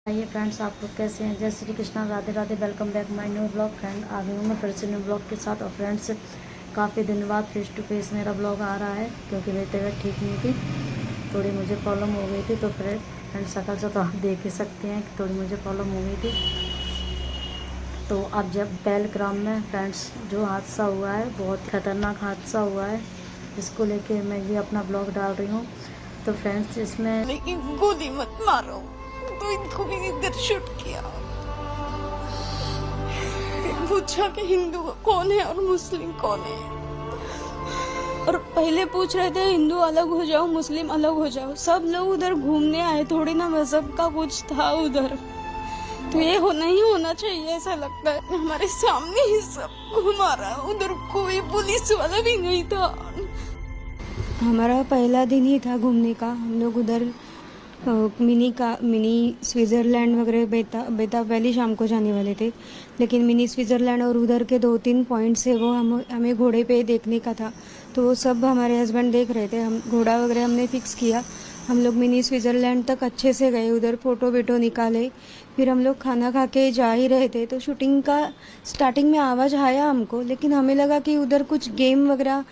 आइए फ्रेंड्स, आप लोग कैसे हैं। जय Shri Krishna, Radhe Radhe. Welcome back my new blog. Friend आ गई हूँ मैं फिर से न्यू ब्लॉग के साथ। और फ्रेंड्स, काफ़ी दिन बाद फेस टू फेस मेरा ब्लॉग आ रहा है क्योंकि मेरी तबीयत ठीक नहीं थी, थोड़ी मुझे प्रॉब्लम हो गई थी। तो फ्रेंड शक्ल से तो आप देख ही सकते हैं कि थोड़ी मुझे प्रॉब्लम हो गई थी। तो अब जब पहलगाम में फ्रेंड्स जो हादसा हुआ है, बहुत खतरनाक हादसा हुआ है, इसको लेके मैं ये अपना ब्लॉग डाल रही हूँ। तो फ्रेंड्स इसमें लेकिन गोली मत मारो, तो इनको भी इधर शूट किया। फिर पूछा कि हिंदू कौन है और मुस्लिम कौन है, और पहले पूछ रहे थे हिंदू अलग हो जाओ मुस्लिम अलग हो जाओ। सब लोग उधर घूमने आए, थोड़ी ना मजहब का कुछ था उधर। तो ये नहीं होना चाहिए, ऐसा लगता है। हमारे सामने ही सब घुमा रहा, उधर कोई पुलिस वाला भी नहीं था। हमारा पहला दिन ही था घूमने का। हम लोग उधर मिनी स्विट्ज़रलैंड वगैरह बेताब वैली शाम को जाने वाले थे, लेकिन मिनी स्विट्ज़रलैंड और उधर के 2-3 पॉइंट्स है वो हमें घोड़े पे देखने का था। तो वो सब हमारे हस्बैंड देख रहे थे। हम घोड़ा वगैरह हमने फ़िक्स किया। हम लोग मिनी स्विट्ज़रलैंड तक अच्छे से गए, उधर फ़ोटो वीटो निकाले। फिर हम लोग खाना खा के जा ही रहे थे तो शूटिंग का स्टार्टिंग में आवाज़ आया हमको, लेकिन हमें लगा कि उधर कुछ गेम वगैरह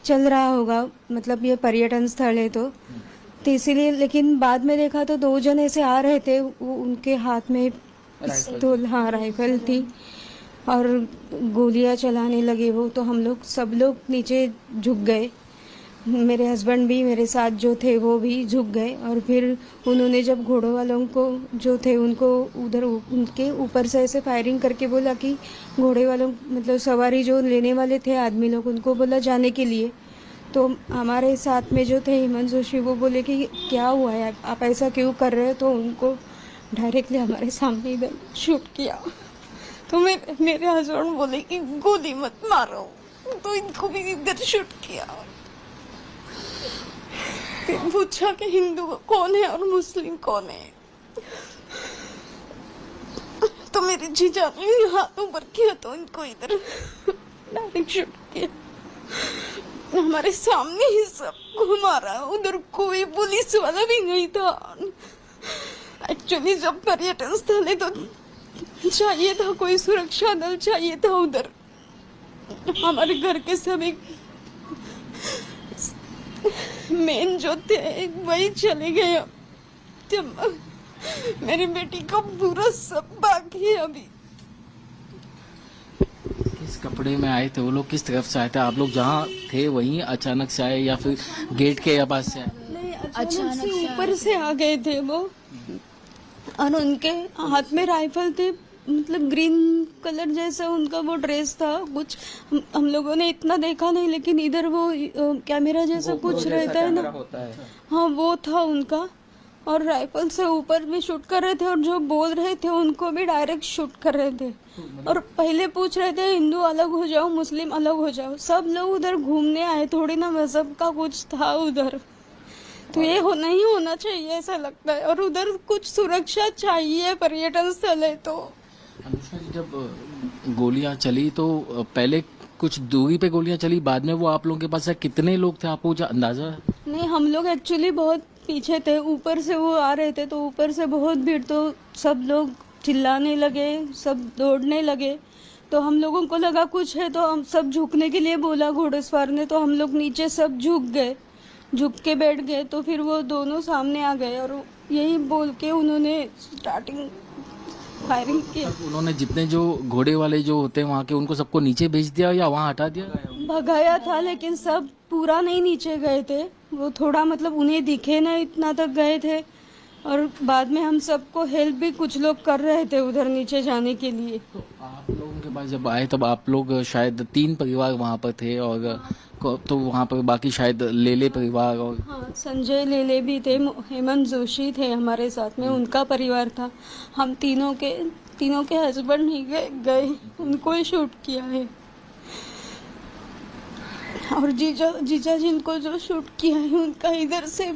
चल रहा होगा, मतलब ये पर्यटन स्थल है तो इसीलिए। लेकिन बाद में देखा तो 2 जन ऐसे आ रहे थे, वो उनके हाथ में पिस्तौल, हाँ राइफल थी, और गोलियां चलाने लगे वो। तो हम लोग सब लोग नीचे झुक गए। मेरे हस्बैंड भी, मेरे साथ जो थे वो भी झुक गए। और फिर उन्होंने जब घोड़ों वालों को जो थे उनको उधर उनके ऊपर से ऐसे फायरिंग करके बोला कि घोड़े वालों मतलब सवारी जो लेने वाले थे आदमी लोग, उनको बोला जाने के लिए। तो हमारे साथ में जो थे हेमंत जोशी, वो बोले कि क्या हुआ है, आप ऐसा क्यों कर रहे हो। तो उनको डायरेक्टली हमारे सामने इधर शूट किया। तो मेरे हस्बैंड बोले कि गोली मत मारो, तो इनको भी इधर शूट किया। फिर पूछा कि हिंदू कौन है और मुस्लिम कौन है। तो मेरे जीजा ने हाथ ऊपर किया तो इनको इधर डायरेक्ट शूट किया। हमारे सामने ही सब घुमा रहा, उधर कोई पुलिस वाला भी नहीं था। एक्चुअली जब पर्यटन स्थल है तो चाहिए था, कोई सुरक्षा दल चाहिए था उधर। हमारे घर के सभी मेन जो थे वही चले गए। जब मेरी बेटी का पूरा सब बाकी है अभी। किस कपड़े में आए थे वो लोग, किस तरफ से आए थे? आप लोग जहाँ थे वहीं अचानक से आए या फिर गेट के या पास से आए? नहीं, अचानक से ऊपर से आ गए थे वो, और उनके हाथ में राइफल थे, मतलब ग्रीन कलर जैसा उनका वो ड्रेस था कुछ। हम लोगों ने इतना देखा नहीं, लेकिन इधर वो कैमरा जैसा कुछ रहता है ना, हाँ वो था उनका। और राइफल से ऊपर भी शूट कर रहे थे, और जो बोल रहे थे उनको भी डायरेक्ट शूट कर रहे थे। और पहले पूछ रहे थे हिंदू अलग हो जाओ मुस्लिम अलग हो जाओ। सब लोग उधर घूमने आए, थोड़ी ना मजहब का कुछ था उधर। तो ये नहीं होना चाहिए, ऐसा लगता है। और उधर कुछ सुरक्षा चाहिए, पर्यटन स्थल है तो। अनुष्का जी, जब गोलियां चली तो पहले कुछ दूरी पे गोलियां चली, बाद में वो आप लोगों के पास है, कितने लोग थे आपको अंदाजा है? नहीं, हम लोग एक्चुअली बहुत पीछे थे, ऊपर से वो आ रहे थे तो ऊपर से बहुत भीड़, तो सब लोग चिल्लाने लगे, सब दौड़ने लगे। तो हम लोगों को लगा कुछ है, तो हम सब झुकने के लिए बोला घोड़सवार ने, तो हम लोग नीचे सब झुक गए, झुक के बैठ गए। तो फिर वो दोनों सामने आ गए और यही बोल के उन्होंने स्टार्टिंग फायरिंग किया। उन्होंने जितने जो घोड़े वाले जो होते हैं वहाँ के, उनको सबको नीचे भेज दिया या वहाँ हटा दिया? भगाया था, लेकिन सब पूरा नहीं नीचे गए थे, वो थोड़ा मतलब उन्हें दिखे ना इतना तक गए थे। और बाद में हम सबको हेल्प भी कुछ लोग कर रहे थे उधर नीचे जाने के लिए। तो आप लोगों के पास जब आए तब आप लोग शायद 3 परिवार वहाँ पर थे, और तो वहाँ पर बाकी शायद लेले परिवार और हाँ, संजय लेले भी थे, हेमंत जोशी थे हमारे साथ में, उनका परिवार था। हम तीनों के हस्बैंड ही गए, उनको ही शूट किया है। और जीजा जिनको जो शूट किया है उनका इधर से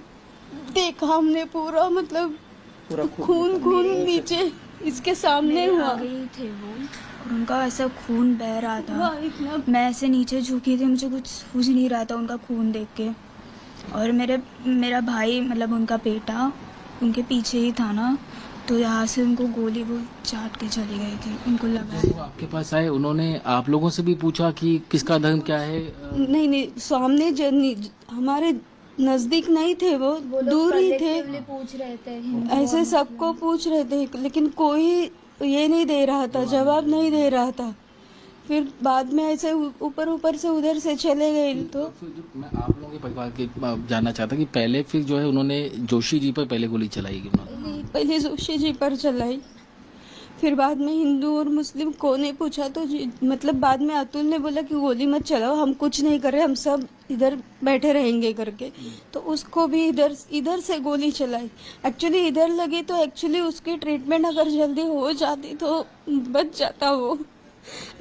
देखा हमने पूरा, मतलब खून नीचे इसके सामने हुआ। आ गए थे वो, और उनका ऐसा खून बह रहा था। इतना मैं ऐसे नीचे झुकी थी, मुझे कुछ सूझ नहीं रहा था उनका खून देख के। और मेरा भाई मतलब उनका बेटा उनके पीछे ही था ना, तो यहाँ से उनको गोली वो चाट के चली गई थी, उनको लगा है। वो आपके पास आए, उन्होंने आप लोगों से भी पूछा कि किसका धर्म क्या है? नहीं नहीं, सामने हमारे नजदीक नहीं थे, वो दूर ही थे। पूछ रहे थे ऐसे सबको पूछ रहे थे, लेकिन कोई ये नहीं दे रहा था, जवाब नहीं दे रहा था। फिर बाद में ऐसे ऊपर ऊपर से उधर से चले गए। तो फिर मैं आप लोगों के परिवार के जानना चाहता कि पहले फिर जो है उन्होंने जोशी जी पर पहले गोली चलाई कि उन्होंने? पहले जोशी जी पर चलाई, फिर बाद में हिंदू और मुस्लिम को ने पूछा तो मतलब बाद में अतुल ने बोला कि गोली मत चलाओ, हम कुछ नहीं कर रहे, हम सब इधर बैठे रहेंगे करके। तो उसको भी इधर से गोली चलाई। एक्चुअली इधर लगी तो एक्चुअली उसकी ट्रीटमेंट अगर जल्दी हो जाती तो बच जाता वो,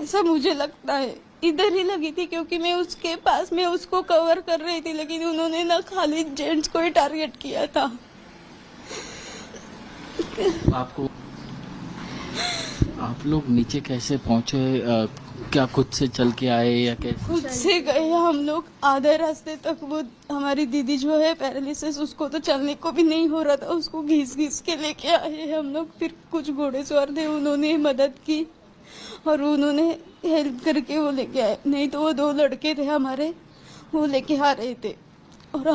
ऐसा मुझे लगता है। इधर ही लगी थी क्योंकि मैं उसके पास में उसको कवर कर रही थी, लेकिन उन्होंने ना खाली जेंट्स को ही टारगेट किया था। आपको आप लोग नीचे कैसे पहुंचे? क्या खुद से चल के आए या कैसे? खुद से गए हम लोग आधे रास्ते तक। वो हमारी दीदी जो है पैरालिसिस, उसको तो चलने को भी नहीं हो रहा था, उसको घिस घिस के लेके आए हम लोग। फिर कुछ घोड़ेसवार थे, उन्होंने मदद की और उन्होंने हेल्प करके वो लेके आए। नहीं तो वो 2 लड़के थे हमारे, वो लेके आ रहे थे। और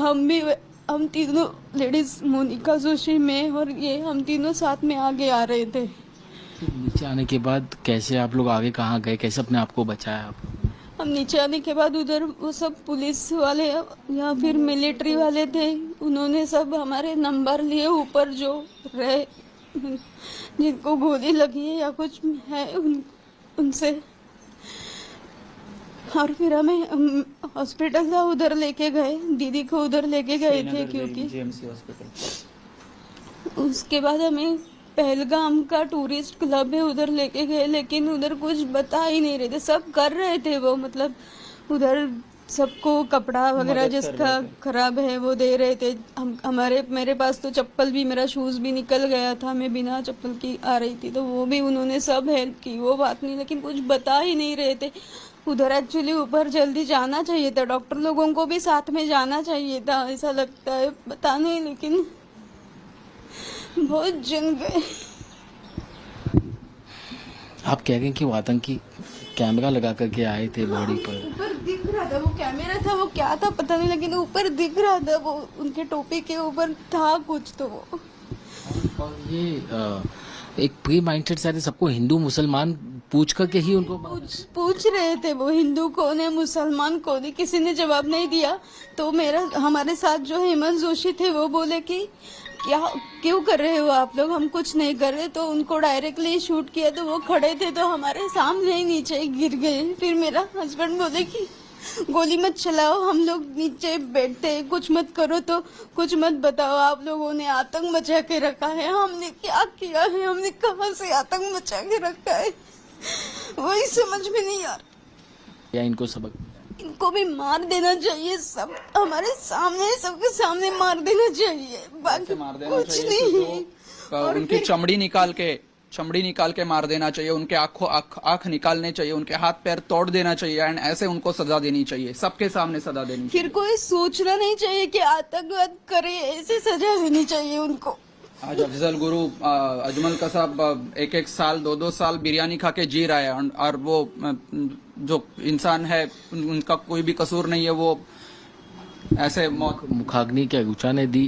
हम तीनों लेडीज, मोनिका जोशी, मैं और ये, हम तीनों साथ में आगे आ रहे थे। फिर नीचे आने के बाद कैसे आप लोग आगे कहाँ गए, कैसे अपने आप को बचाया आप? हम नीचे आने के बाद उधर वो सब पुलिस वाले या फिर मिलिट्री वाले थे, उन्होंने सब हमारे नंबर लिए ऊपर, जो रहे जिनको गोली लगी है या कुछ है उनसे। और फिर हमें हॉस्पिटल का उधर लेके गए, दीदी को उधर लेके गए थे क्योंकि उसके बाद हमें पहलगाम का टूरिस्ट क्लब है उधर लेके गए, लेकिन उधर कुछ बता ही नहीं रहे थे। सब कर रहे थे वो, मतलब उधर सबको कपड़ा वगैरह जिसका खराब है वो दे रहे थे। मेरे पास तो चप्पल भी, मेरा शूज़ भी निकल गया था, मैं बिना चप्पल की आ रही थी, तो वो भी उन्होंने सब हेल्प की, वो बात नहीं, लेकिन कुछ बता ही नहीं रहे थे उधर। एक्चुअली ऊपर जल्दी जाना चाहिए था, डॉक्टर लोगों को भी साथ में जाना चाहिए था, ऐसा लगता है, पता नहीं, लेकिन बहुत जंग गए। आप कह रहे हैं कि वो आतंकी कैमरा लगा करके आए थे बॉडी पर? ऊपर दिख रहा था, वो कैमरा था, वो क्या था पता नहीं, लेकिन ऊपर दिख रहा था, वो उनके टोपी के ऊपर था कुछ तो वो। और ये एक प्री माइंडेड शायद सबको हिंदू मुसलमान पूछ करके ही उनको पूछ रहे थे वो, हिंदू कौन है मुसलमान कौन है, किसी ने जवाब नहीं दिया। तो हमारे साथ जो हेमंत जोशी थे वो बोले कि क्या क्यों कर रहे हो आप लोग, हम कुछ नहीं कर रहे। तो उनको डायरेक्टली शूट किया, तो वो खड़े थे तो हमारे सामने ही नीचे गिर गए। फिर मेरा हस्बैंड बोले कि गोली मत चलाओ, हम लोग नीचे बैठते, कुछ मत करो, तो कुछ मत बताओ, आप लोगों ने आतंक मचा के रखा है। हमने क्या किया है, हमने कहाँ से आतंक मचा के रखा है, वही समझ में नहीं आ रहा। या इनको सबक, इनको भी मार देना चाहिए, सब हमारे सामने, सबके सामने मार देना चाहिए, बाकी कुछ नहीं। उनकी चमड़ी निकाल के मार देना चाहिए, उनके आँख निकालने चाहिए, उनके हाथ पैर तोड़ देना चाहिए, एंड ऐसे उनको सजा देनी चाहिए, सबके सामने सजा देनी चाहिए। फिर कोई सोचना नहीं चाहिए कि आतंकवाद करे, ऐसे सजा देनी चाहिए उनको। आज अफजल गुरु, अजमल कसाब 1-1 साल 2-2 साल बिरयानी खा के जी रहा है, और वो जो इंसान है उनका कोई भी कसूर नहीं है, वो ऐसे मौत। मुखाग्नि क्या रुचा ने दी?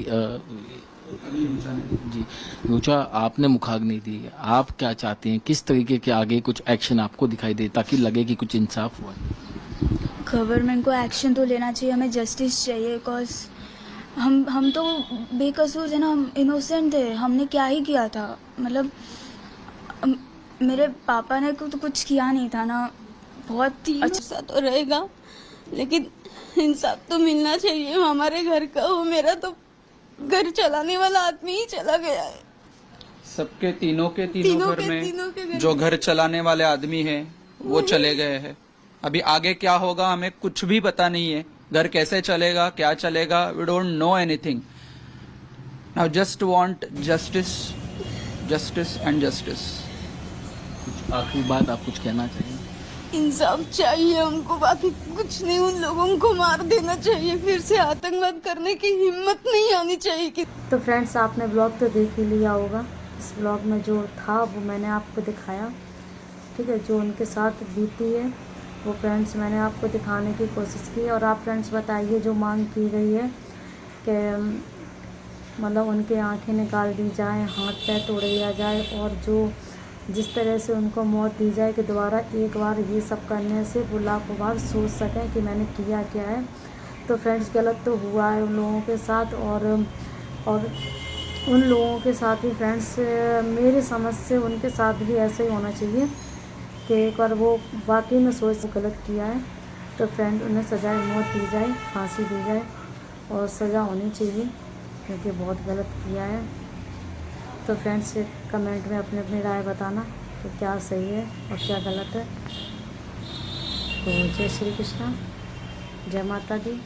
जी रुचा, आपने मुखाग्नि दी, आप क्या चाहते हैं, किस तरीके के आगे कुछ एक्शन आपको दिखाई दे ताकि लगे कि कुछ इंसाफ हुआ? गवर्नमेंट को एक्शन तो लेना चाहिए, हमें जस्टिस चाहिए, बिकॉज हम तो बेकसूर थे ना, हम इनोसेंट थे, हमने क्या ही किया था, मतलब मेरे पापा ने तो कुछ किया नहीं था ना। बहुत अच्छा तो रहेगा, लेकिन इंसाफ तो मिलना चाहिए हमारे घर का। वो मेरा तो घर चलाने वाला आदमी ही चला गया है। सबके तीनों के घर में जो घर चलाने वाले आदमी हैं वो चले गए हैं। अभी आगे क्या होगा हमें कुछ भी पता नहीं है, घर कैसे चलेगा, क्या चलेगा, we don't know anything. Now just want justice, justice and justice. कुछ आखिरी बात आप कुछ कहना चाहिए? इंसाफ चाहिए हमको, बाकी कुछ नहीं। उन लोगों को मार देना चाहिए, फिर से आतंकवाद करने की हिम्मत नहीं आनी चाहिए। तो फ्रेंड्स, आपने ब्लॉग तो देख ही लिया होगा इस ब्लॉग में जो था वो मैंने आपको दिखाया, ठीक है। जो उनके साथ बीती है वो फ्रेंड्स मैंने आपको दिखाने की कोशिश की। और आप फ्रेंड्स बताइए, जो मांग की गई है कि मतलब उनकी आंखें निकाल दी जाए, हाथ पैर तोड़ दिया जाए, और जो जिस तरह से उनको मौत दी जाए कि दोबारा एक बार ये सब करने से वो लाखों बार सोच सकें कि मैंने किया क्या है। तो फ्रेंड्स गलत तो हुआ है उन लोगों के साथ, और उन लोगों के साथ ही फ्रेंड्स मेरी समझ से उनके साथ भी ऐसे ही होना चाहिए कि एक बार वो वाकई में सोच गलत किया है तो फ्रेंड उन्हें सजाए मौत दी जाए, फांसी दी जाए, और सज़ा होनी चाहिए, क्योंकि बहुत गलत किया है। तो फ्रेंड्स कमेंट में अपनी अपनी राय बताना कि क्या सही है और क्या गलत है। तो जय श्री कृष्णा, जय माता दी।